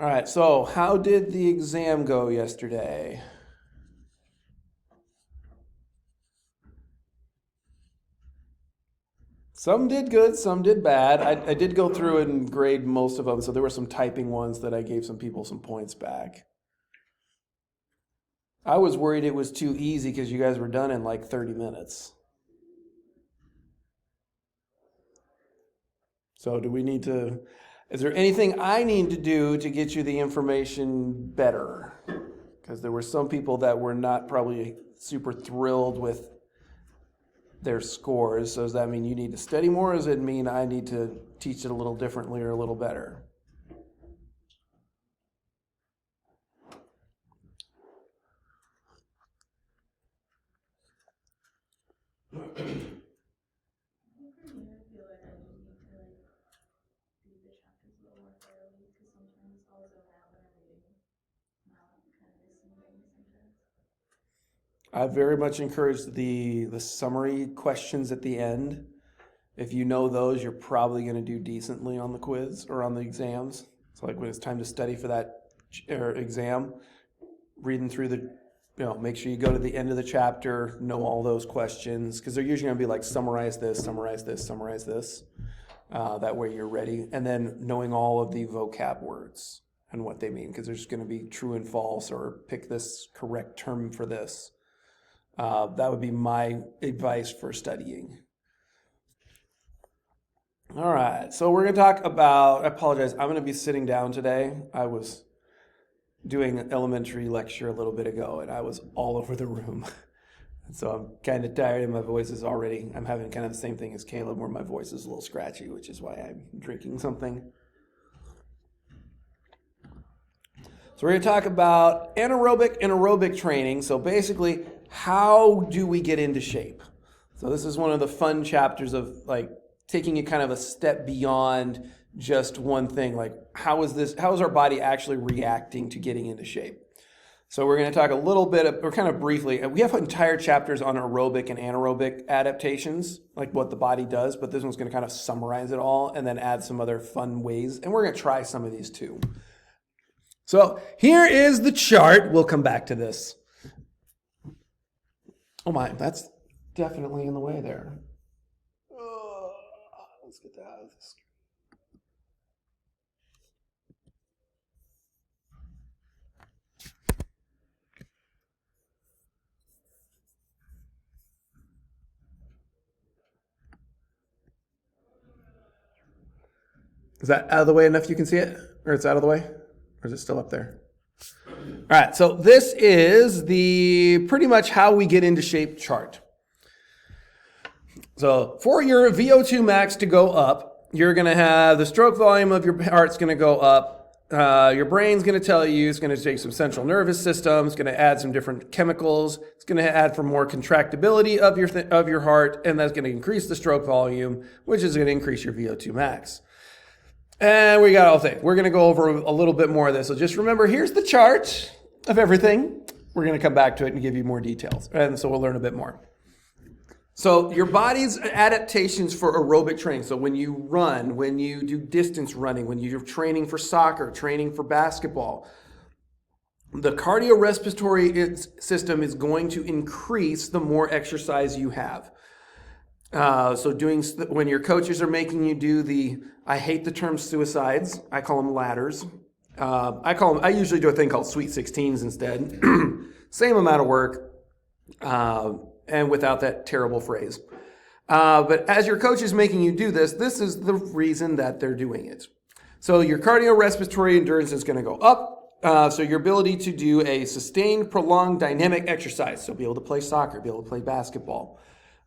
All right, so how did the exam go yesterday? Some did good, some did bad. I did go through and grade most of them, so there were some typing ones that I gave some people some points back. I was worried it was too easy because you guys were done in like 30 minutes. So is there anything I need to do to get you the information better? Because there were some people that were not probably super thrilled with their scores. So does that mean you need to study more, or does it mean I need to teach it a little differently or a little better? I very much encourage the summary questions at the end. If you know those, you're probably going to do decently on the quiz or on the exams. So like when it's time to study for that exam, reading through make sure you go to the end of the chapter, know all those questions, because they're usually going to be like summarize this, summarize this, summarize this. That way you're ready. And then knowing all of the vocab words and what they mean, because there's going to be true and false, or pick this correct term for this. That would be my advice for studying. All right, so we're going to talk about, I apologize, I'm going to be sitting down today. I was doing an elementary lecture a little bit ago, and I was all over the room. So I'm kind of tired, and my voice is I'm having kind of the same thing as Caleb, where my voice is a little scratchy, which is why I'm drinking something. So we're going to talk about anaerobic and aerobic training. So basically, how do we get into shape? So this is one of the fun chapters of like taking it kind of a step beyond just one thing. Like how is our body actually reacting to getting into shape? So we're going to talk a little bit, or kind of briefly, we have entire chapters on aerobic and anaerobic adaptations, like what the body does, but this one's going to kind of summarize it all and then add some other fun ways. And we're going to try some of these too. So here is the chart. We'll come back to this. Oh my, that's definitely in the way there. Let's get that out of this. Is that out of the way enough you can see it? Or it's out of the way? Or is it still up there? All right, so this is the pretty much how we get into shape chart. So for your VO2 max to go up, you're going to have the stroke volume of your heart's going to go up. Your brain's going to tell you, it's going to take some central nervous system, it's going to add some different chemicals, it's going to add for more contractibility of your heart, and that's going to increase the stroke volume, which is going to increase your VO2 max. And we got all things. We're going to go over a little bit more of this. So just remember, here's the chart of everything. We're going to come back to it and give you more details. And so we'll learn a bit more. So your body's adaptations for aerobic training. So when you run, when you do distance running, when you're training for soccer, training for basketball, the cardiorespiratory system is going to increase the more exercise you have. So when your coaches are making you do I hate the term suicides. I call them ladders. I usually do a thing called Sweet 16s instead. Same amount of work, and without that terrible phrase. But as your coach is making you do this is the reason that they're doing it. So your cardiorespiratory endurance is going to go up. So your ability to do a sustained, prolonged, dynamic exercise, so be able to play soccer, be able to play basketball,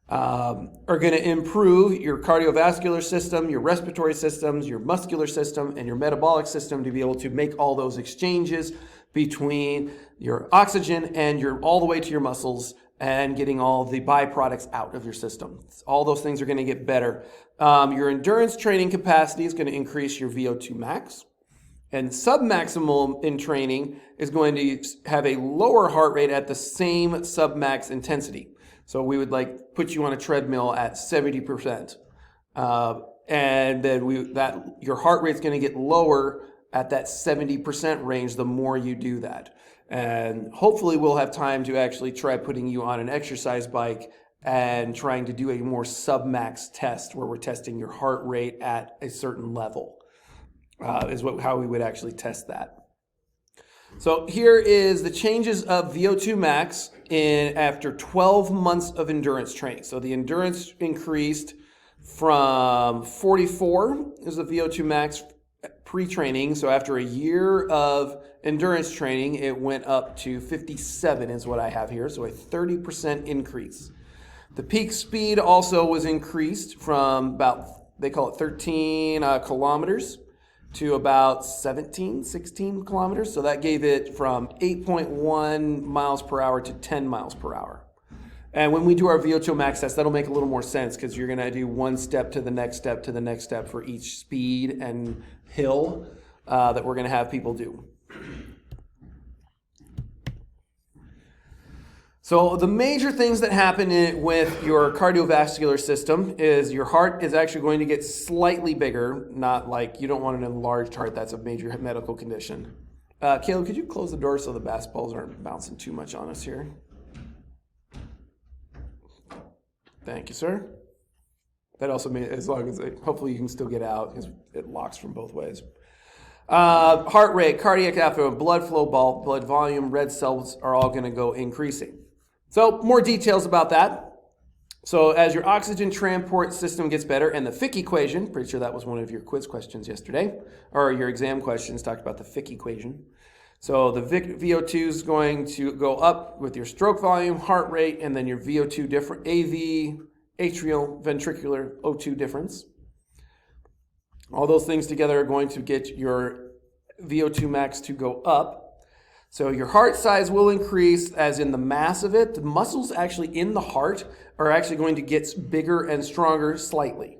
are going to improve your cardiovascular system, your respiratory systems, your muscular system, and your metabolic system to be able to make all those exchanges between your oxygen and all the way to your muscles and getting all the byproducts out of your system. All those things are going to get better. Your endurance training capacity is going to increase your VO2 max. And submaximal in training is going to have a lower heart rate at the same submax intensity. So we would put you on a treadmill at 70%. And then your heart rate's going to get lower at that 70% range the more you do that. And hopefully we'll have time to actually try putting you on an exercise bike and trying to do a more submax test where we're testing your heart rate at a certain level, how we would actually test that. So here is the changes of VO2 max after 12 months of endurance training. So the endurance increased from 44 is the VO2 max pre-training. So after a year of endurance training, it went up to 57 is what I have here. So a 30% increase. The peak speed also was increased from about, they call it 13 kilometers to about 16 kilometers. So that gave it from 8.1 miles per hour to 10 miles per hour. And when we do our VO2 max test, that'll make a little more sense because you're going to do one step to the next step to the next step for each speed and hill that we're going to have people do. So the major things that happen with your cardiovascular system is your heart is actually going to get slightly bigger, not like you don't want an enlarged heart. That's a major medical condition. Caleb, could you close the door so the basketballs aren't bouncing too much on us here? Thank you, sir. That also means as long as hopefully you can still get out because it locks from both ways. Heart rate, cardiac output, blood flow, blood volume, red cells are all going to go increasing. So more details about that. So as your oxygen transport system gets better and the Fick equation, pretty sure that was one of your quiz questions yesterday, or your exam questions talked about the Fick equation. So the VO2 is going to go up with your stroke volume, heart rate, and then your VO2 different, AV, atrial, ventricular O2 difference. All those things together are going to get your VO2 max to go up. So your heart size will increase as in the mass of it. The muscles actually in the heart are actually going to get bigger and stronger slightly.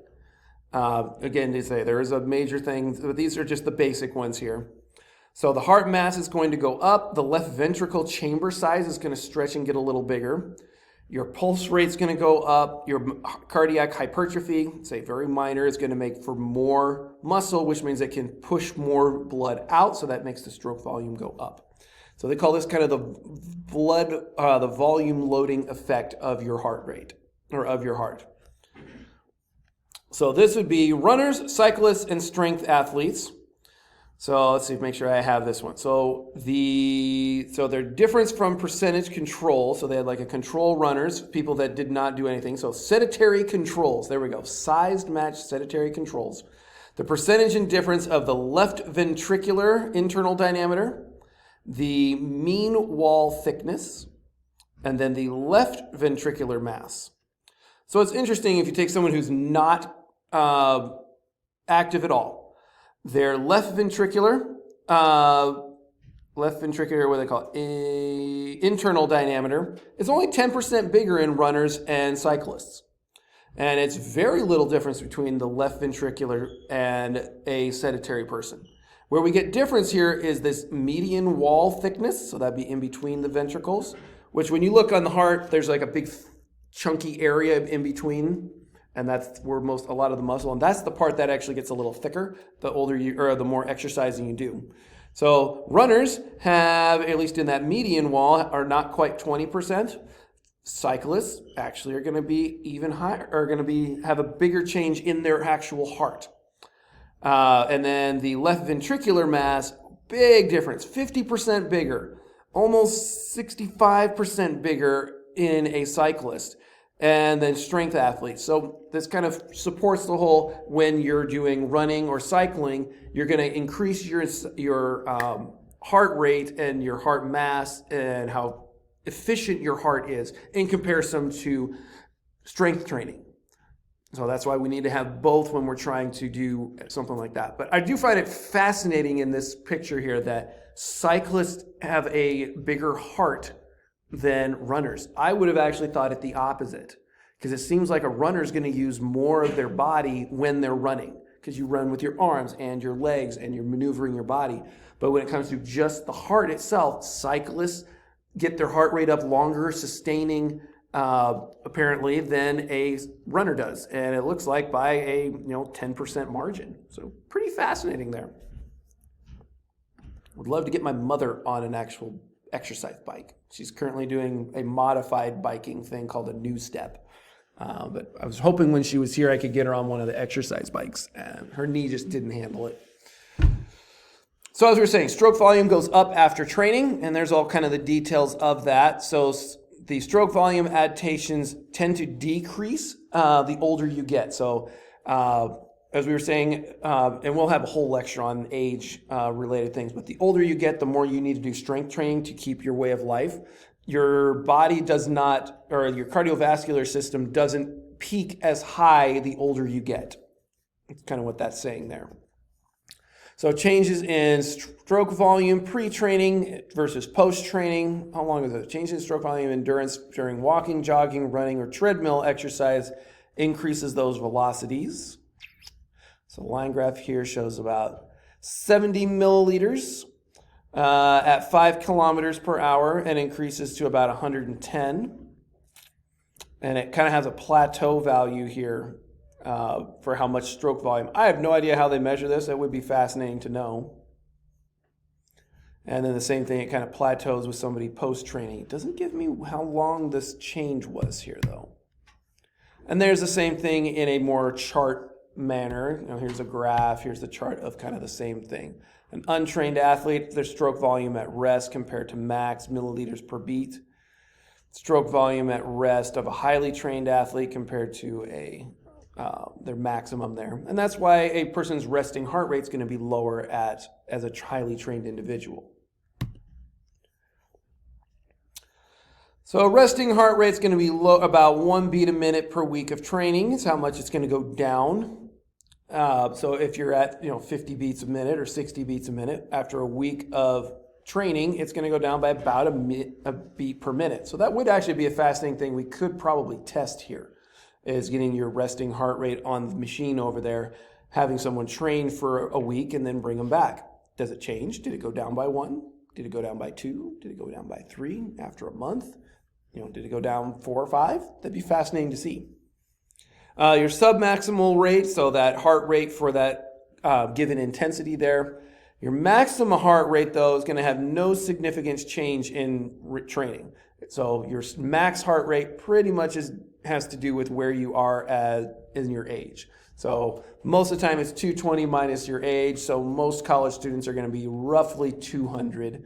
Again, they say there is a major thing, but these are just the basic ones here. So the heart mass is going to go up. The left ventricle chamber size is going to stretch and get a little bigger. Your pulse rate is going to go up. Your cardiac hypertrophy, say very minor, is going to make for more muscle, which means it can push more blood out. So that makes the stroke volume go up. So they call this kind of the volume loading effect of your heart rate, or of your heart. So this would be runners, cyclists, and strength athletes. So let's see, make sure I have this one. So their difference from percentage control. So they had like a control runners, people that did not do anything. So sedentary controls, there we go. Sized matched sedentary controls. The percentage and difference of the left ventricular internal diameter, the mean wall thickness, and then the left ventricular mass. So it's interesting if you take someone who's not active at all. Their left ventricular, what they call it, internal diameter, is only 10% bigger in runners and cyclists. And it's very little difference between the left ventricular and a sedentary person. Where we get difference here is this median wall thickness, so that'd be in between the ventricles, which when you look on the heart, there's like a big chunky area in between, and that's where a lot of the muscle, and that's the part that actually gets a little thicker the older you, or the more exercising you do. So runners have, at least in that median wall, are not quite 20%. Cyclists actually are going to be even higher, are going to have a bigger change in their actual heart. And then the left ventricular mass, big difference, 50% bigger, almost 65% bigger in a cyclist, and then strength athletes. So this kind of supports the whole, when you're doing running or cycling, you're going to increase your heart rate and your heart mass and how efficient your heart is in comparison to strength training. So that's why we need to have both when we're trying to do something like that. But I do find it fascinating in this picture here that cyclists have a bigger heart than runners. I would have actually thought it the opposite, because it seems like a runner is going to use more of their body when they're running, because you run with your arms and your legs and you're maneuvering your body. But when it comes to just the heart itself, cyclists get their heart rate up longer, sustaining apparently than a runner does, and it looks like by a 10% margin. So pretty fascinating there. Would love to get my mother on an actual exercise bike. She's currently doing a modified biking thing called a new step. But I was hoping when she was here I could get her on one of the exercise bikes, and her knee just didn't handle it. So as we were saying, stroke volume goes up after training, and there's all kind of the details of that. So the stroke volume adaptations tend to decrease the older you get. So as we were saying, and we'll have a whole lecture on age-related things, but the older you get, the more you need to do strength training to keep your way of life. Your body does not, or your cardiovascular system doesn't peak as high the older you get. That's kind of what that's saying there. So changes in stroke volume pre-training versus post-training. How long is it? Changes in stroke volume endurance during walking, jogging, running, or treadmill exercise increases those velocities. So the line graph here shows about 70 milliliters at 5 kilometers per hour and increases to about 110. And it kind of has a plateau value here for how much stroke volume. I have no idea how they measure this. It would be fascinating to know. And then the same thing, it kind of plateaus with somebody post-training. It doesn't give me how long this change was here, though. And there's the same thing in a more chart manner. You know, here's a graph, here's the chart of kind of the same thing. An untrained athlete, their stroke volume at rest compared to max milliliters per beat. Stroke volume at rest of a highly trained athlete compared to their maximum there. And that's why a person's resting heart rate is going to be lower as a highly trained individual. So resting heart rate is going to be low, about 1 beat a minute per week of training is how much it's going to go down. So if you're at 50 beats a minute or 60 beats a minute, after a week of training, it's going to go down by about a beat per minute. So that would actually be a fascinating thing we could probably test here, is getting your resting heart rate on the machine over there, having someone train for a week and then bring them back. Does it change? Did it go down by 1? Did it go down by 2? Did it go down by 3 after a month? Did it go down 4 or 5? That'd be fascinating to see. Your submaximal rate, so that heart rate for that given intensity there. Your maximum heart rate, though, is going to have no significant change in training. So your max heart rate pretty much has to do with where you are in your age. So most of the time it's 220 minus your age. So most college students are going to be roughly 200.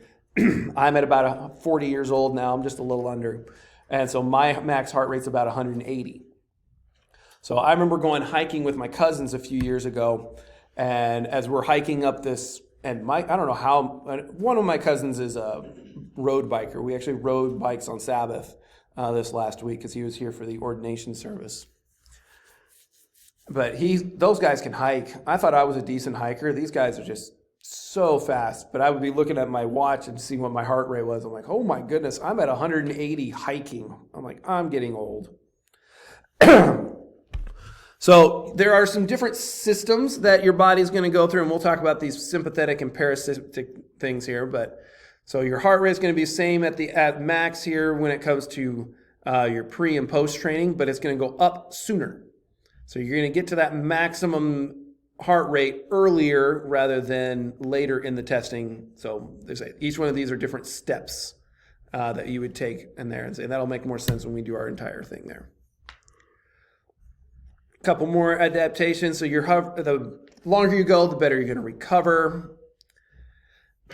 I'm at about 40 years old now. I'm just a little under. And so my max heart rate's about 180. So I remember going hiking with my cousins a few years ago. And as we're hiking up this, and I don't know how, one of my cousins is a road biker. We actually rode bikes on Sabbath this last week because he was here for the ordination service. But those guys can hike. I thought I was a decent hiker. These guys are just so fast. But I would be looking at my watch and seeing what my heart rate was. I'm like, oh my goodness, I'm at 180 hiking. I'm like, I'm getting old. So there are some different systems that your body's going to go through, and we'll talk about these sympathetic and parasympathetic things here. But so your heart rate is going to be the same at max here when it comes to your pre and post training, but it's going to go up sooner. So you're going to get to that maximum heart rate earlier rather than later in the testing. So each one of these are different steps that you would take in there, and say that'll make more sense when we do our entire thing there. A couple more adaptations. So the longer you go, the better you're going to recover.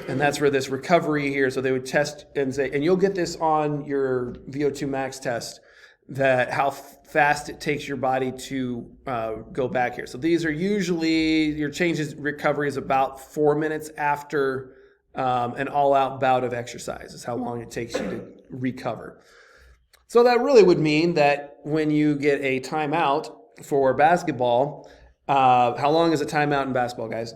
And that's where this recovery here. So they would test and say, and you'll get this on your VO2 max test, that how fast it takes your body to go back here. So these are usually, your changes recovery is about 4 minutes after an all-out bout of exercise is how long it takes you to recover. So that really would mean that when you get a timeout for basketball, how long is a timeout in basketball, guys?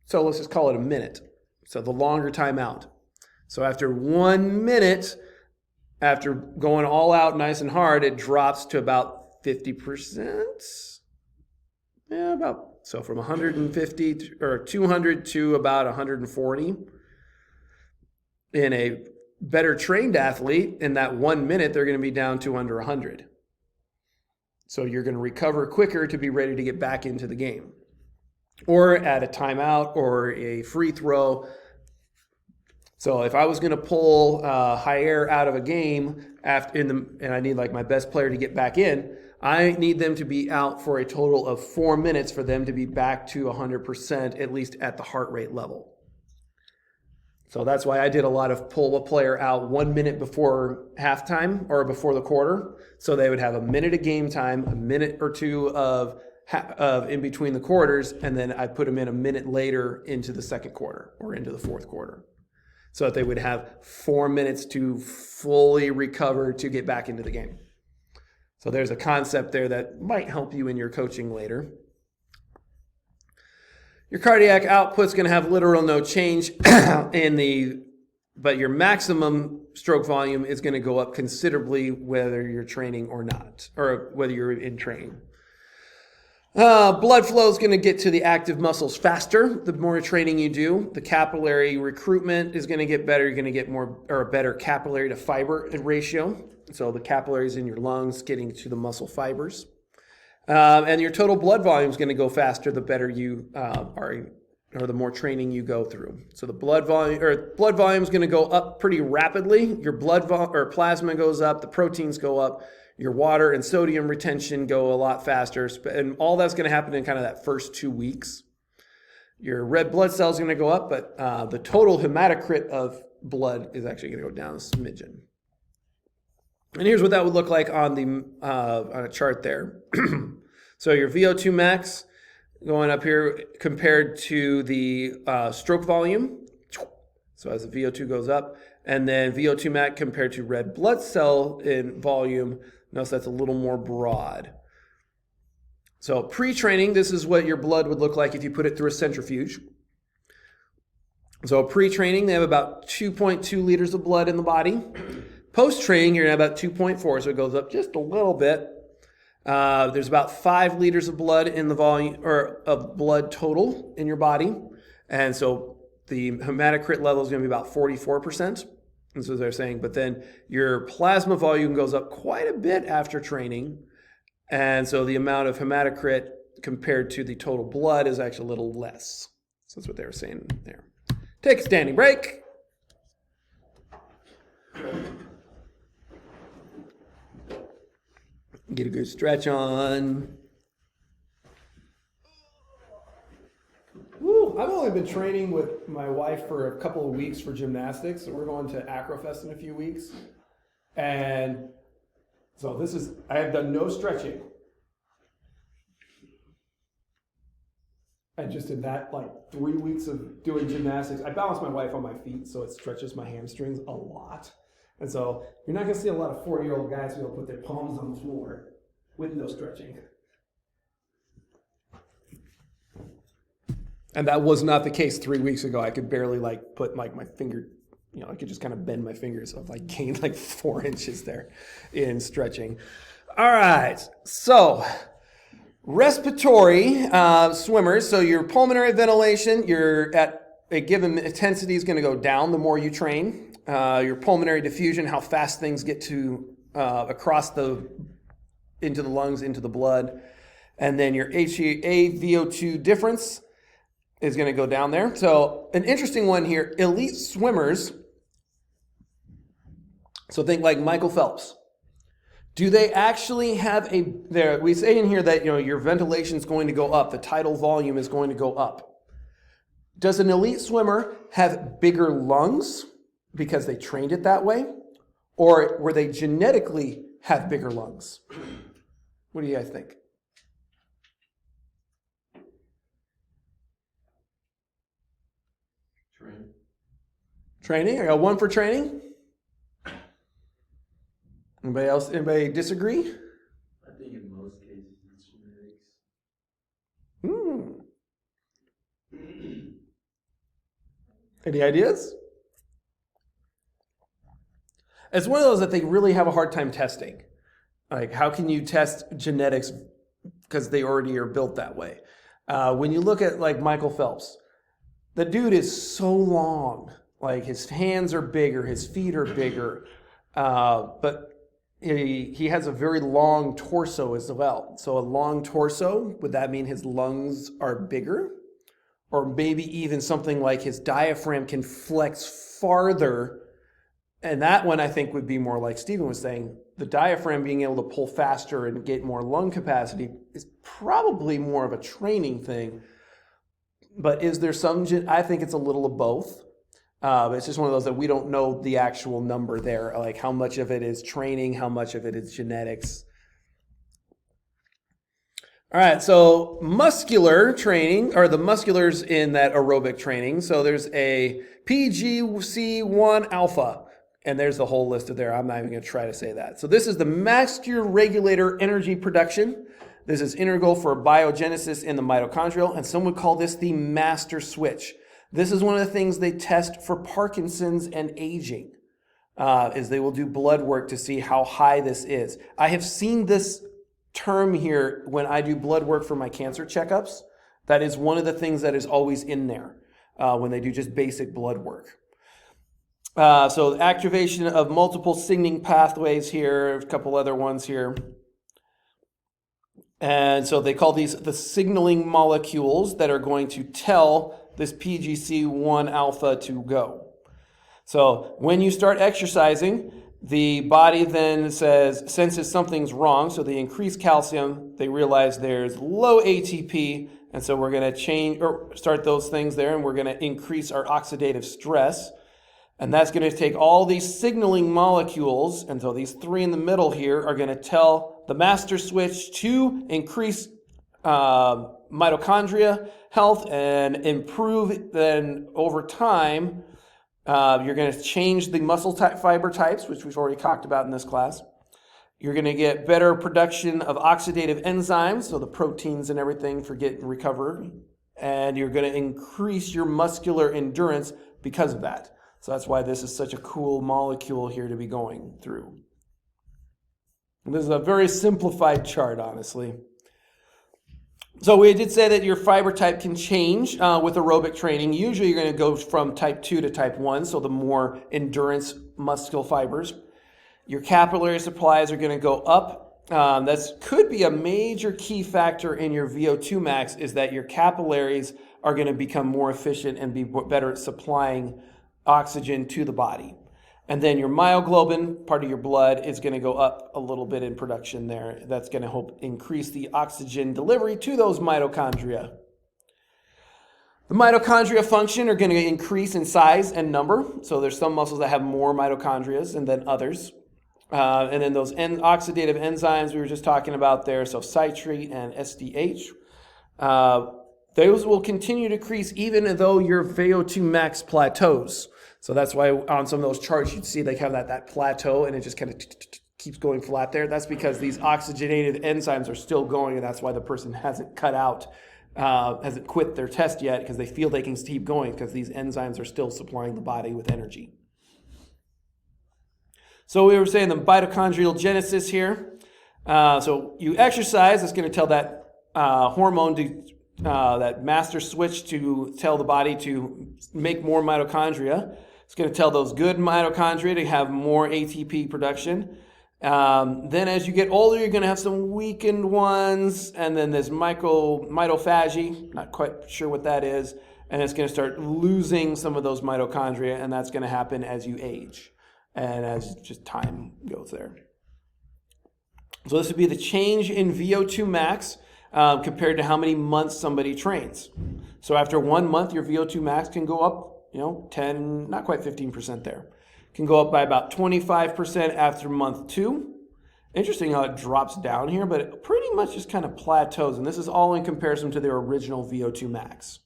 So let's just call it a minute. So the longer timeout. So after 1 minute, after going all out nice and hard, it drops to about 50%. Yeah, so from 150 or 200 to about 140. In a better trained athlete, in that 1 minute, they're going to be down to under 100. So you're going to recover quicker to be ready to get back into the game. or at a timeout or a free throw. So if I was going to pull high air out of a game and I need like my best player to get back in, I need them to be out for a total of 4 minutes for them to be back to 100%, at least at the heart rate level. So that's why I did a lot of pull a player out 1 minute before halftime or before the quarter. So they would have a minute of game time, a minute or two of in between the quarters, and then I put them in a minute later into the second quarter or into the fourth quarter. So that they would have 4 minutes to fully recover to get back into the game. So there's a concept there that might help you in your coaching later. Your cardiac output's going to have little or no change but your maximum stroke volume is going to go up considerably whether you're training or not, or whether you're in training. Blood flow is going to get to the active muscles faster the more training you do. The capillary recruitment is going to get better. You're going to get a better capillary to fiber ratio. So the capillaries in your lungs getting to the muscle fibers. And your total blood volume is going to go faster the better you are, or the more training you go through. So the blood volume is going to go up pretty rapidly. Your plasma goes up, the proteins go up. Your water and sodium retention go a lot faster, and all that's going to happen in kind of that first 2 weeks. Your red blood cells are going to go up, but the total hematocrit of blood is actually going to go down a smidgen. And here's what that would look like on a chart there. So your VO2 max going up here compared to the stroke volume. So as the VO2 goes up, and then VO2 max compared to red blood cell in volume. Notice that's a little more broad. So pre-training, this is what your blood would look like if you put it through a centrifuge. So pre-training, they have about 2.2 liters of blood in the body. Post-training, you're at about 2.4, so it goes up just a little bit. There's about 5 liters of blood in the volume, or of blood total in your body. And so the hematocrit level is going to be about 44%. And so they're saying, but then your plasma volume goes up quite a bit after training. And so the amount of hematocrit compared to the total blood is actually a little less. So that's what they were saying there. Take a standing break. Get a good stretch on. Woo, I've only been training with my wife for a couple of weeks for gymnastics. So we're going to Acrofest in a few weeks. And so I have done no stretching. And just in that 3 weeks of doing gymnastics, I balance my wife on my feet, so it stretches my hamstrings a lot. And so you're not going to see a lot of 40-year-old guys who will put their palms on the floor with no stretching. And that was not the case 3 weeks ago. I could barely put my finger, I could just kind of bend my fingers. So I gained 4 inches there in stretching. All right, so respiratory swimmers. So your pulmonary ventilation, you're at a given intensity is going to go down the more you train. Your pulmonary diffusion, how fast things get to across into the lungs, into the blood. And then your HAVO2 difference is going to go down there. So an interesting one here, elite swimmers. So think like Michael Phelps. Do they actually have we say in here that your ventilation is going to go up, the tidal volume is going to go up. Does an elite swimmer have bigger lungs because they trained it that way? Or were they genetically have bigger lungs? What do you guys think? Training? I got 1 for training. Anybody else? Anybody disagree? I think in most cases it's genetics. Any ideas? It's one of those that they really have a hard time testing. How can you test genetics because they already are built that way? When you look at Michael Phelps, the dude is so long. His hands are bigger, his feet are bigger, but he has a very long torso as well. So a long torso, would that mean his lungs are bigger? or maybe even something like his diaphragm can flex farther. And that one I think would be more like Stephen was saying. The diaphragm being able to pull faster and get more lung capacity is probably more of a training thing. But is there some, I think it's a little of both. It's just one of those that we don't know the actual number there, like how much of it is training, how much of it is genetics. All right, so muscular training, or the musculars in that aerobic training. So there's a PGC1 alpha, and there's the whole list of there. I'm not even going to try to say that. So this is the master regulator energy production. This is integral for biogenesis in the mitochondrial, and some would call this the master switch. This is one of the things they test for Parkinson's and aging, is they will do blood work to see how high this is. I have seen this term here when I do blood work for my cancer checkups. That is one of the things that is always in there when they do just basic blood work. So the activation of multiple signaling pathways here, a couple other ones here. And so they call these the signaling molecules that are going to tell this PGC1 alpha to go. So when you start exercising, the body then senses something's wrong. So they increase calcium. They realize there's low ATP. And so we're going to start those things there, and we're going to increase our oxidative stress. And that's going to take all these signaling molecules, and so these three in the middle here are going to tell the master switch to increase mitochondria health and improve. Then over time, you're going to change the muscle fiber types, which we've already talked about in this class. You're going to get better production of oxidative enzymes, so the proteins and everything for getting recovery. And you're going to increase your muscular endurance because of that. So that's why this is such a cool molecule here to be going through. And this is a very simplified chart, honestly. So we did say that your fiber type can change with aerobic training. Usually you're going to go from type 2 to type 1, so the more endurance muscle fibers. Your capillary supplies are going to go up. That could be a major key factor in your VO2 max, is that your capillaries are going to become more efficient and be better at supplying oxygen to the body. And then your myoglobin, part of your blood, is going to go up a little bit in production there. That's going to help increase the oxygen delivery to those mitochondria. The mitochondria function are going to increase in size and number. So there's some muscles that have more mitochondria than others. And then those oxidative enzymes we were just talking about there, so citrate and SDH, those will continue to increase even though your VO2 max plateaus. So that's why on some of those charts you'd see they have that plateau and it just kind of keeps going flat there. That's because these oxygenated enzymes are still going, and that's why the person hasn't quit their test yet, because they feel they can keep going because these enzymes are still supplying the body with energy. So we were saying the mitochondrial genesis here. So you exercise, it's going to tell that hormone that master switch to tell the body to make more mitochondria. It's going to tell those good mitochondria to have more ATP production. Then as you get older, you're going to have some weakened ones, and then there's mitophagy, not quite sure what that is, and it's going to start losing some of those mitochondria, and that's going to happen as you age and as just time goes there. So this would be the change in VO2 max compared to how many months somebody trains. So after 1 month, your VO2 max can go up, 10, not quite 15% there. Can go up by about 25% after month 2. Interesting how it drops down here, but it pretty much just kind of plateaus. And this is all in comparison to their original VO2 max.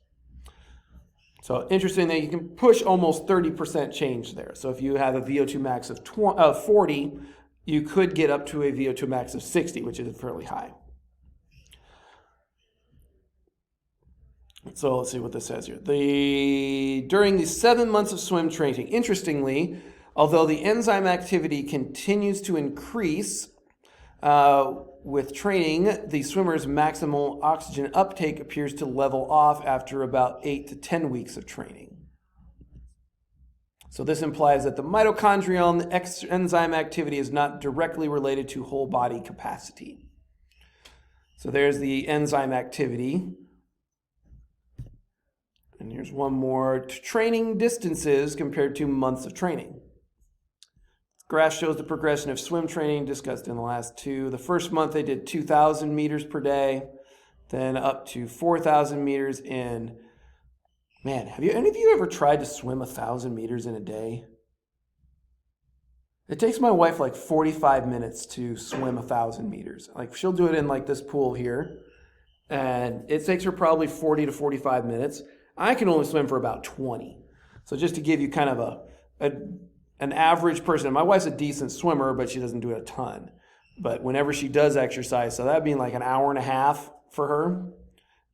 So interesting that you can push almost 30% change there. So if you have a VO2 max of 40, you could get up to a VO2 max of 60, which is fairly high. So let's see what this says here. During the 7 months of swim training, interestingly, although the enzyme activity continues to increase with training, the swimmer's maximal oxygen uptake appears to level off after about 8 to 10 weeks of training. So this implies that the mitochondrial enzyme activity is not directly related to whole body capacity. So there's the enzyme activity. And here's one more. Training distances compared to months of training. Graph shows the progression of swim training discussed in the last two. The first month they did 2,000 meters per day, then up to 4,000 meters in. Man, have any of you ever tried to swim 1,000 meters in a day? It takes my wife like 45 minutes to swim 1,000 meters. Like she'll do it in like this pool here, and it takes her probably 40 to 45 minutes. I can only swim for about 20. So just to give you kind of an average person, and my wife's a decent swimmer, but she doesn't do it a ton. But whenever she does exercise, so that'd be like an hour and a half for her.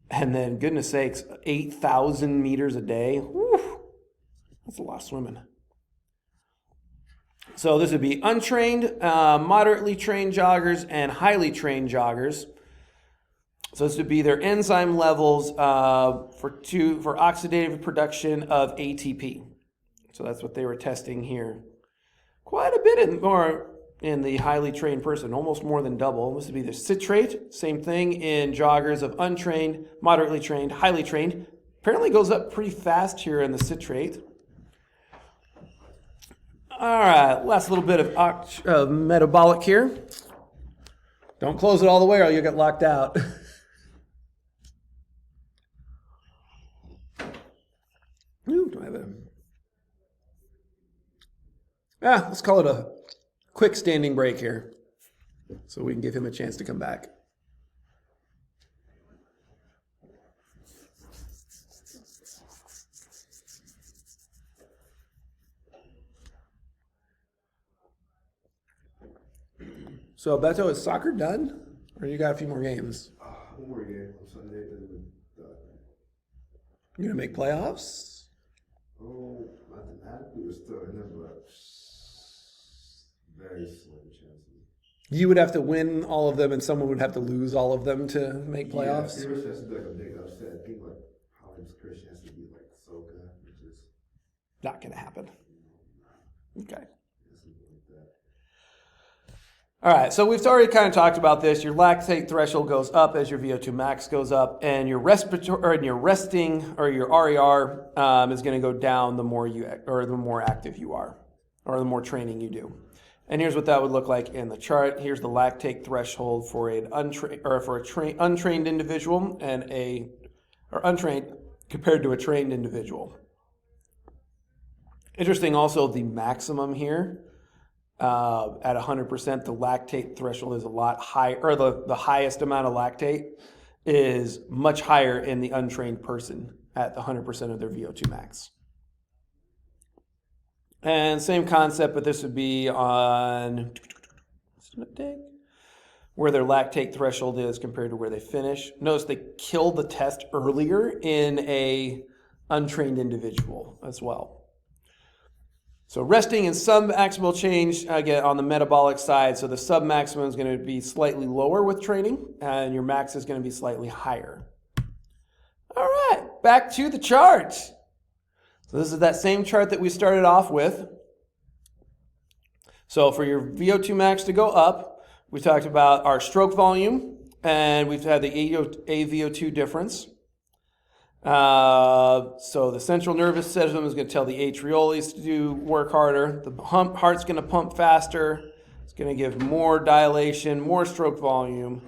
And then, goodness sakes, 8,000 meters a day. Whew, that's a lot of swimming. So this would be untrained, moderately trained joggers, and highly trained joggers. So this would be their enzyme levels for oxidative production of ATP. So that's what they were testing here. Quite a bit more in the highly trained person, almost more than double. This would be the citrate, same thing in joggers of untrained, moderately trained, highly trained. Apparently goes up pretty fast here in the citrate. All right, last little bit of metabolic here. Don't close it all the way or you'll get locked out. Ooh, do I have a... let's call it a quick standing break here so we can give him a chance to come back. So, Beto, is soccer done? Or you got a few more games? One more game on Sunday, then we're done. You going to make playoffs? Oh, mathematically we're still in there, but very slim chances. You would have to win all of them and someone would have to lose all of them to make playoffs? Yeah, pretty much has to be like a big upset. I think like probably Christian has to be like so good, which is not going to happen. Okay. That. All right, so we've already kind of talked about this. Your lactate threshold goes up as your VO2 max goes up, and your resting or your RER is going to go down the more active you are, or the more training you do. And here's what that would look like in the chart. Here's the lactate threshold for an untrained individual and untrained compared to a trained individual. Interesting, also the maximum here. At 100%, the lactate threshold is a lot higher, or the highest amount of lactate is much higher in the untrained person at 100% of their VO2 max. And same concept, but this would be on where their lactate threshold is compared to where they finish. Notice they killed the test earlier in a untrained individual as well. So resting and submaximal change, again, on the metabolic side. So the submaximum is going to be slightly lower with training, and your max is going to be slightly higher. All right, back to the chart. So this is that same chart that we started off with. So for your VO2 max to go up, we talked about our stroke volume, and we've had the AVO2 difference. So the central nervous system is going to tell the atrioles to work harder. The heart's going to pump faster. It's going to give more dilation, more stroke volume.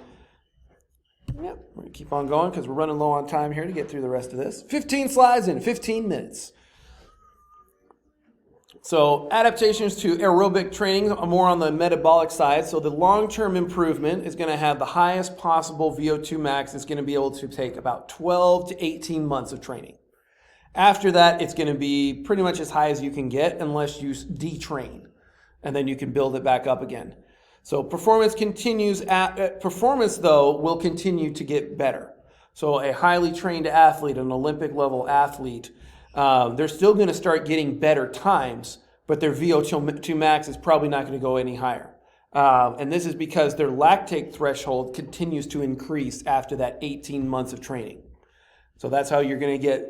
Yep, we're going to keep on going because we're running low on time here to get through the rest of this. 15 slides in 15 minutes. So adaptations to aerobic training are more on the metabolic side. So the long-term improvement is going to have the highest possible VO2 max. It's going to be able to take about 12 to 18 months of training. After that, it's going to be pretty much as high as you can get unless you detrain. And then you can build it back up again. So performance though will continue to get better. So a highly trained athlete, an Olympic level athlete, they're still going to start getting better times, but their VO2 max is probably not going to go any higher. And this is because their lactate threshold continues to increase after that 18 months of training. So that's how you're going to get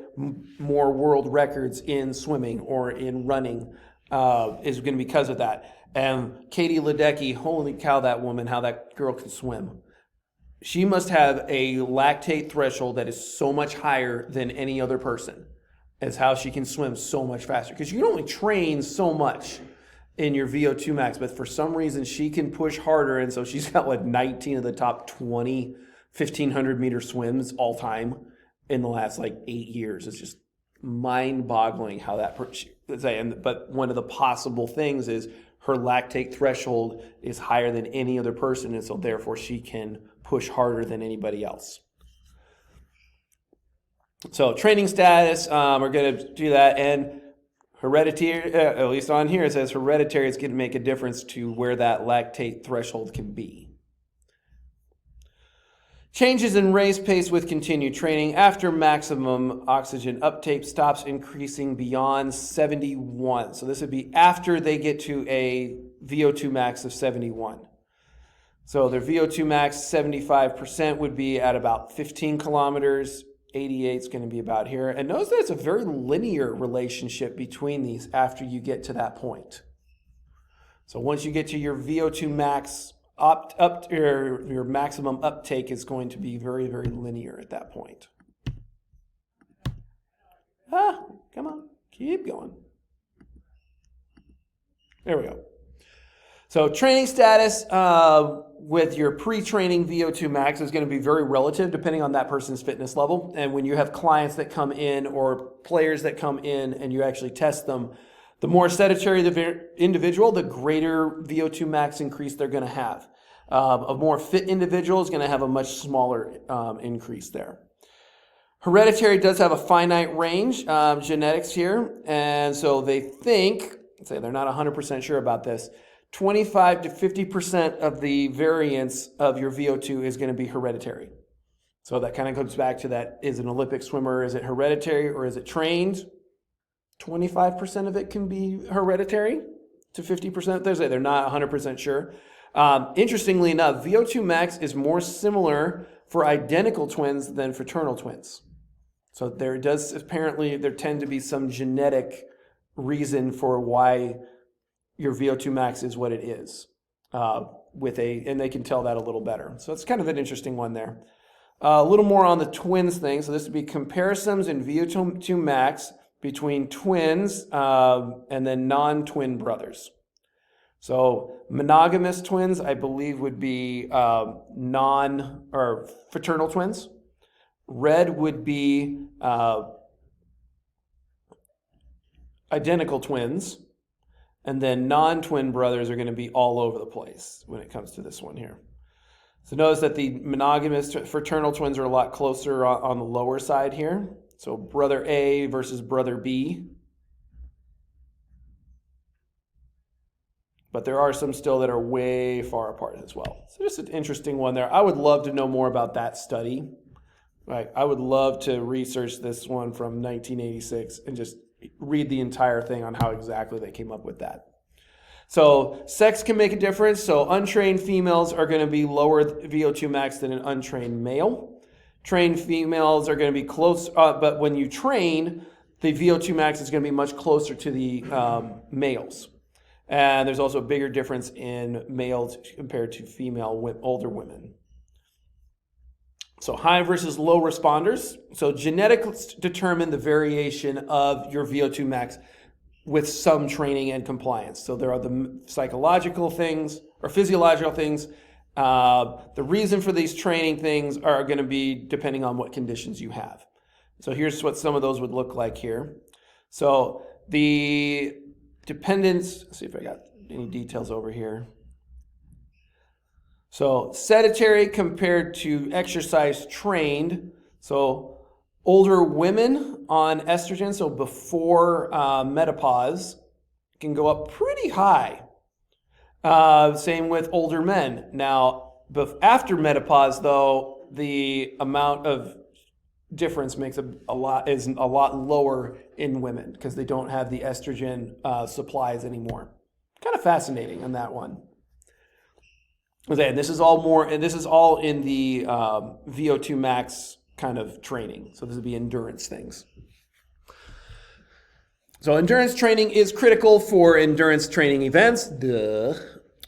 more world records in swimming or in running, is going to be because of that. And Katie Ledecky, holy cow, that woman, how that girl can swim. She must have a lactate threshold that is so much higher than any other person. is how she can swim so much faster. Because you can only train so much in your VO2 max, but for some reason she can push harder, and so she's got like 19 of the top 20 1,500 meter swims all time in the last like 8 years. It's just mind-boggling how that. But one of the possible things is her lactate threshold is higher than any other person, and so therefore she can push harder than anybody else. So training status, we're going to do that, and hereditary, at least on here it says hereditary is going to make a difference to where that lactate threshold can be. Changes in race pace with continued training. After maximum oxygen uptake stops increasing beyond 71. So this would be after they get to a VO2 max of 71. So their VO2 max 75% would be at about 15 kilometers. 88 is going to be about here. And notice that it's a very linear relationship between these after you get to that point. So once you get to your VO2 max, your maximum uptake is going to be very, very linear at that point. Come on, keep going. There we go. So training status with your pre-training VO2 max is going to be very relative depending on that person's fitness level. And when you have clients that come in or players that come in and you actually test them, the more sedentary the individual, the greater VO2 max increase they're going to have. A more fit individual is going to have a much smaller increase there. Hereditary does have a finite range, genetics here, and so they think, say they're not 100% sure about this, 25 to 50% of the variance of your VO2 is going to be hereditary. So that kind of goes back to that, is an Olympic swimmer, is it hereditary or is it trained? 25% of it can be hereditary to 50%. They're not 100% sure. Interestingly enough, VO2 max is more similar for identical twins than fraternal twins. So there tend to be some genetic reason for why your VO2 max is what it is, and they can tell that a little better. So it's kind of an interesting one there. A little more on the twins thing. So this would be comparisons in VO2 max between twins and then non-twin brothers. So monogamous twins, I believe, would be fraternal twins. Red would be identical twins. And then non-twin brothers are going to be all over the place when it comes to this one here. So notice that the monogamous fraternal twins are a lot closer on the lower side here. So brother A versus brother B. But there are some still that are way far apart as well. So just an interesting one there. I would love to know more about that study. Right? I would love to research this one from 1986 and just read the entire thing on how exactly they came up with that. So sex can make a difference. So untrained females are going to be lower VO2 max than an untrained male. Trained females are going to be close, but when you train, the VO2 max is going to be much closer to the males. And there's also a bigger difference in males compared to female older women. So high versus low responders. So genetics determine the variation of your VO2 max with some training and compliance. So there are the psychological things or physiological things. The reason for these training things are going to be depending on what conditions you have. So here's what some of those would look like here. So the dependence, let's see if I got any details over here. So sedentary compared to exercise trained. So older women on estrogen, so before menopause, can go up pretty high. Same with older men. Now, after menopause, though, the amount of difference is a lot lower in women because they don't have the estrogen supplies anymore. Kind of fascinating on that one. And this is all in the VO2 max kind of training. So this would be endurance things. So endurance training is critical for endurance training events.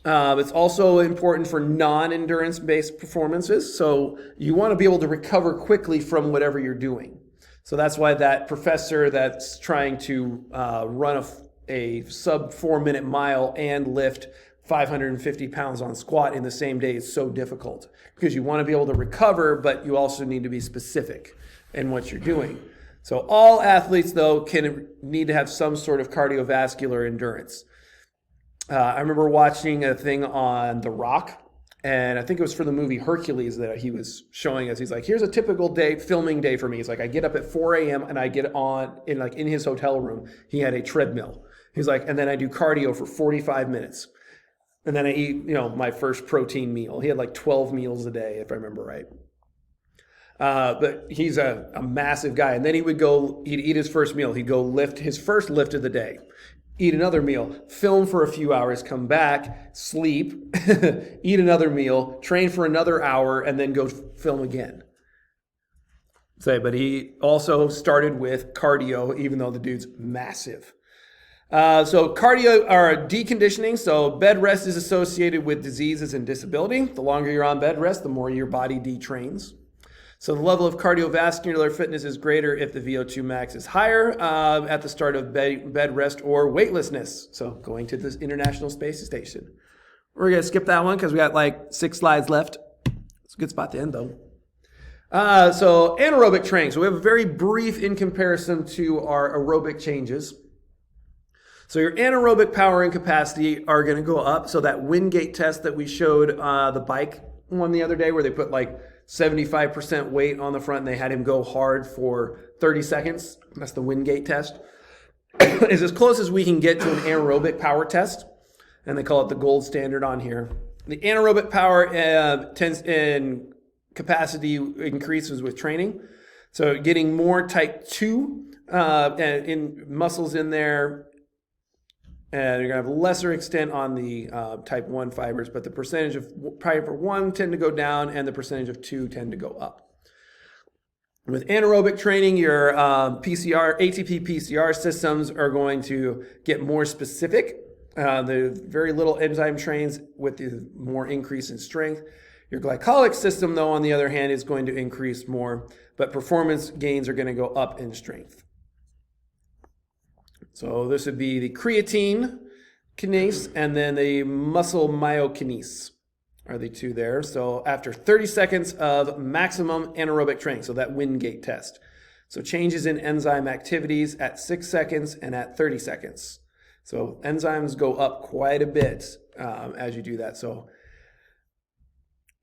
It's also important for non-endurance based performances. So you want to be able to recover quickly from whatever you're doing. So that's why that professor that's trying to run a sub 4 minute mile and lift 550 pounds on squat in the same day is so difficult, because you want to be able to recover, but you also need to be specific in what you're doing. So all athletes, though, need to have some sort of cardiovascular endurance. I remember watching a thing on The Rock, and I think it was for the movie Hercules that he was showing us. He's like, here's a typical filming day for me. He's like, I get up at 4 a.m. and I get on in his hotel room. He had a treadmill. He's like, and then I do cardio for 45 minutes. And then I eat, my first protein meal. He had like 12 meals a day, if I remember right. But he's a massive guy. And then he'd eat his first meal. He'd go lift his first lift of the day, eat another meal, film for a few hours, come back, sleep, eat another meal, train for another hour, and then go film again. But he also started with cardio, even though the dude's massive. So cardio or deconditioning. So bed rest is associated with diseases and disability. The longer you're on bed rest, the more your body detrains. So the level of cardiovascular fitness is greater if the VO2 max is higher at the start of bed rest or weightlessness. So going to the International Space Station. We're going to skip that one because we got like 6 slides left. It's a good spot to end though. So anaerobic training. So we have a very brief in comparison to our aerobic changes. So your anaerobic power and capacity are going to go up. So that wind gate test that we showed the bike one the other day, where they put like 75% weight on the front and they had him go hard for 30 seconds. That's the wind gate test. Is as close as we can get to an aerobic power test. And they call it the gold standard on here. The anaerobic power tends in capacity increases with training. So getting more type 2 in muscles in there. And you're going to have a lesser extent on the type 1 fibers, but the percentage of type 1 tend to go down and the percentage of 2 tend to go up. With anaerobic training, your ATP PCR systems are going to get more specific. The very little enzyme trains with the more increase in strength. Your glycolytic system, though, on the other hand, is going to increase more, but performance gains are going to go up in strength. So this would be the creatine kinase and then the muscle myokinase are the two there. So after 30 seconds of maximum anaerobic training, so that wind gate test. So changes in enzyme activities at 6 seconds and at 30 seconds. So enzymes go up quite a bit as you do that. So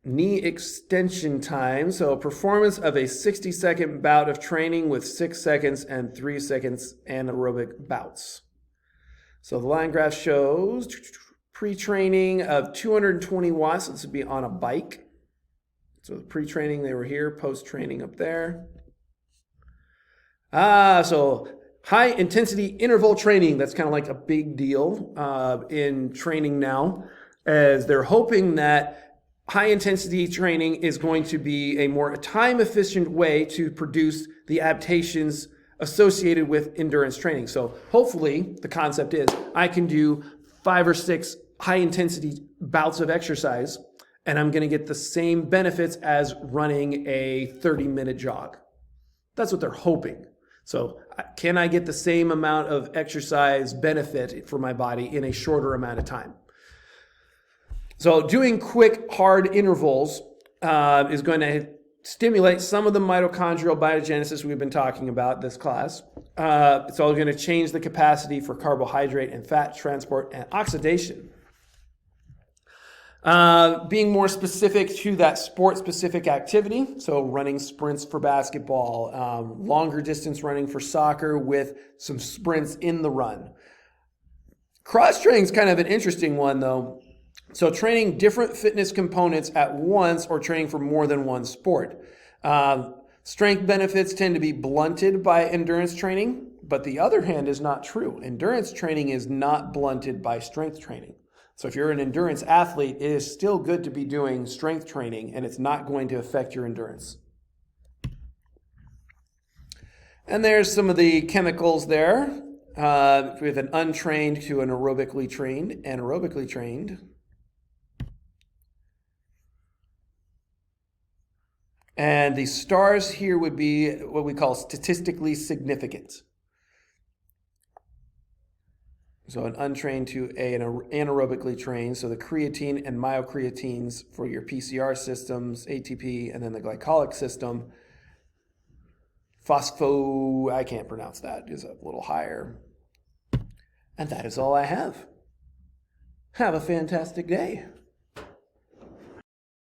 knee extension time. So performance of a 60-second bout of training with 6 seconds and 3 seconds anaerobic bouts. So the line graph shows pre-training of 220 watts. This would be on a bike. So the pre-training, they were here, post-training up there. So high intensity interval training. That's kind of like a big deal in training now, as they're hoping that high intensity training is going to be a more time efficient way to produce the adaptations associated with endurance training. So hopefully the concept is I can do 5 or 6 high intensity bouts of exercise and I'm going to get the same benefits as running a 30-minute jog. That's what they're hoping. So can I get the same amount of exercise benefit for my body in a shorter amount of time? So doing quick, hard intervals is going to stimulate some of the mitochondrial biogenesis we've been talking about this class. It's all going to change the capacity for carbohydrate and fat transport and oxidation. Being more specific to that sport-specific activity, so running sprints for basketball, longer distance running for soccer with some sprints in the run. Cross-training is kind of an interesting one, though. So training different fitness components at once or training for more than one sport. Strength benefits tend to be blunted by endurance training, but the other hand is not true. Endurance training is not blunted by strength training. So if you're an endurance athlete, it is still good to be doing strength training and it's not going to affect your endurance. And there's some of the chemicals there. With an untrained to an aerobically trained, anaerobically trained. And the stars here would be what we call statistically significant. So an untrained to an anaerobically trained. So the creatine and myocreatines for your PCR systems, ATP, and then the glycolic system. I can't pronounce that, is a little higher. And that is all I have. Have a fantastic day.